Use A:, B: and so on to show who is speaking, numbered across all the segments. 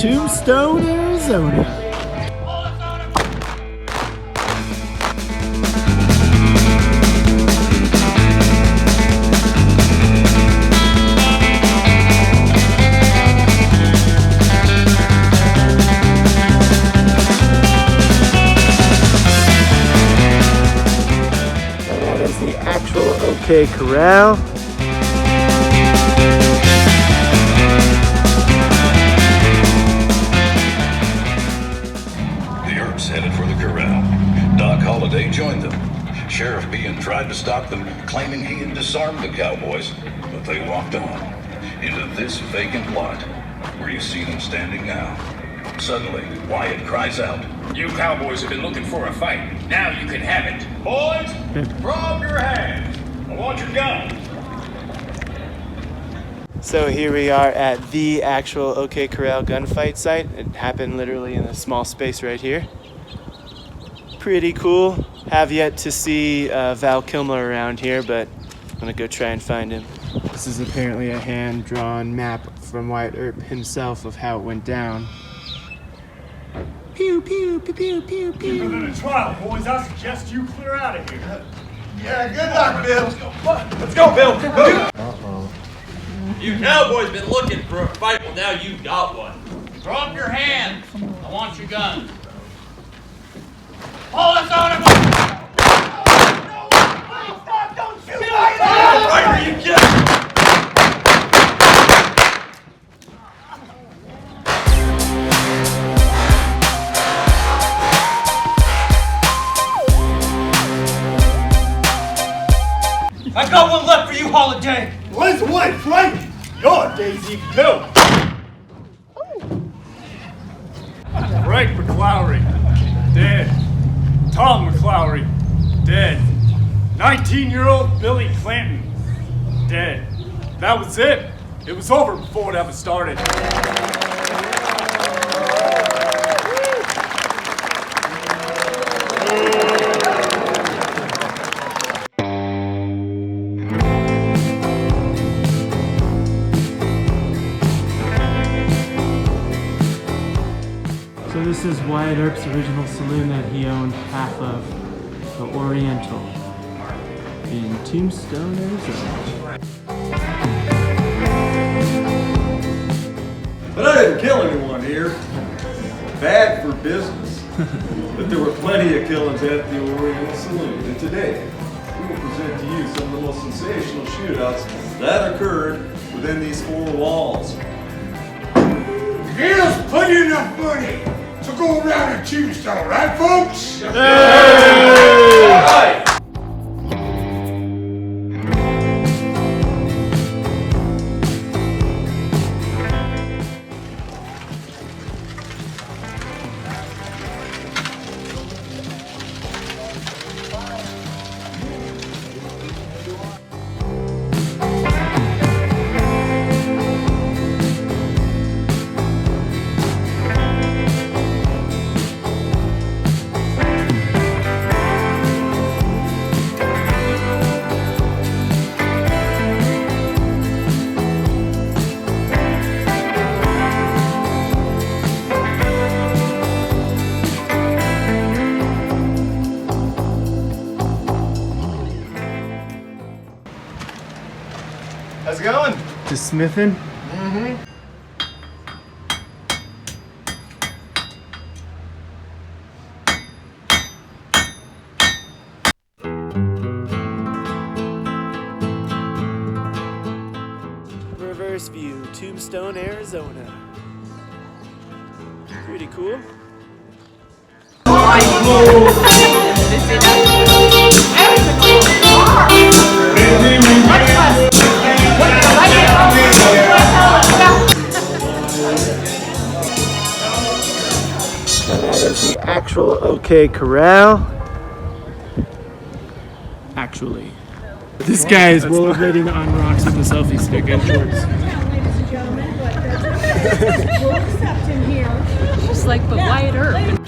A: Tombstone, Arizona. That is the actual OK Corral.
B: Headed for the Corral. Doc Holliday joined them. Sheriff Bean tried to stop them, claiming he had disarmed the cowboys, but they walked on into this vacant lot where you see them standing now. Suddenly, Wyatt cries out,
C: "You cowboys have been looking for a fight. Now you can have it. Boys, drop your hands. I want your gun."
A: So here we are at the actual OK Corral gunfight site. It happened literally in a small space right here. Pretty cool. Have yet to see Val Kilmer around here, but I'm gonna go try and find him. This is apparently a hand-drawn map from Wyatt Earp himself of how it went down. Pew, pew, pew, pew, pew, pew.
D: You're going to trial, boys. I suggest you clear out of here.
E: Yeah, good luck, Bill.
D: Let's go, Bill.
E: Uh-oh.
F: You cowboys been looking for a fight, well now you got one.
C: Drop your hands. I want your gun. Hold us on him. No, stop, don't shoot.
F: Right where you get.
D: I got one left for you, Holiday. Blaze away, Frank. You're Daisy too. Frank McClowry, dead. Tom McClowry, dead. 19-year-old Billy Clanton, dead. That was it. It was over before it ever started.
A: So this is Wyatt Earp's original saloon that he owned half of, the Oriental, in Tombstone, Arizona.
E: But I didn't kill anyone here. Bad for business. But there were plenty of killings at the Oriental Saloon. And today, we will present to you some of the most sensational shootouts that occurred within these four walls.
G: Here's plenty enough money to go around in Tombstone, right, folks?
E: Hey! Right.
A: How's it going? Just smithing? Reverse view, Tombstone, Arizona. Pretty cool. That is the actual OK Corral. Actually. This guy is rollerblading on rocks with a selfie stick and shorts.
H: Ladies and gentlemen, but we'll accept him here.
I: Just like the Wyatt Earp.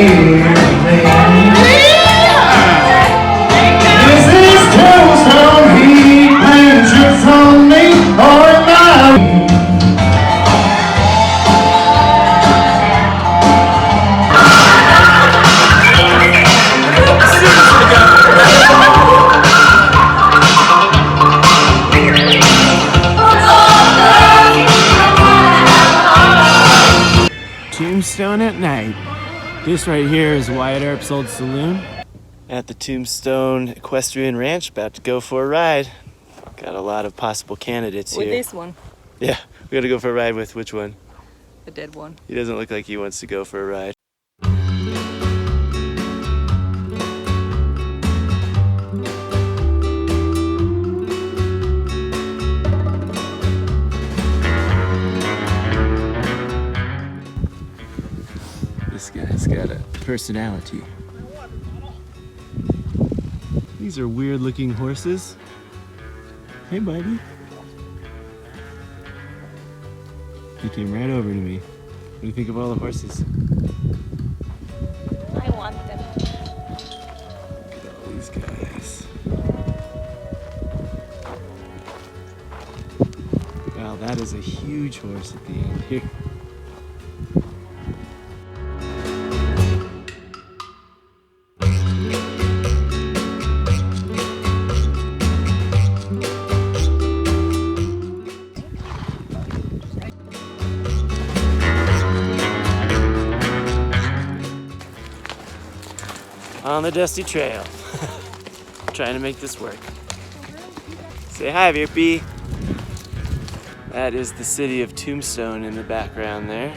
I: This is Tombstone, he claims it from me, or am I?
A: Tombstone at night. This right here is Wyatt Earp's old saloon. At the Tombstone Equestrian Ranch, about to go for a ride. Got a lot of possible candidates
J: With
A: here.
J: this one,
A: Yeah, we gotta go for a ride with which one?
J: the dead one.
A: He doesn't look like he wants to go for a ride. This guy's got a personality. These are weird looking horses. Hey buddy. He came right over to me. What do you think of all the horses?
J: I want them.
A: Look at all these guys. Wow, that is a huge horse at the end here. On the dusty trail. Trying to make this work. Say hi, Virpy. That is the city of Tombstone in the background there.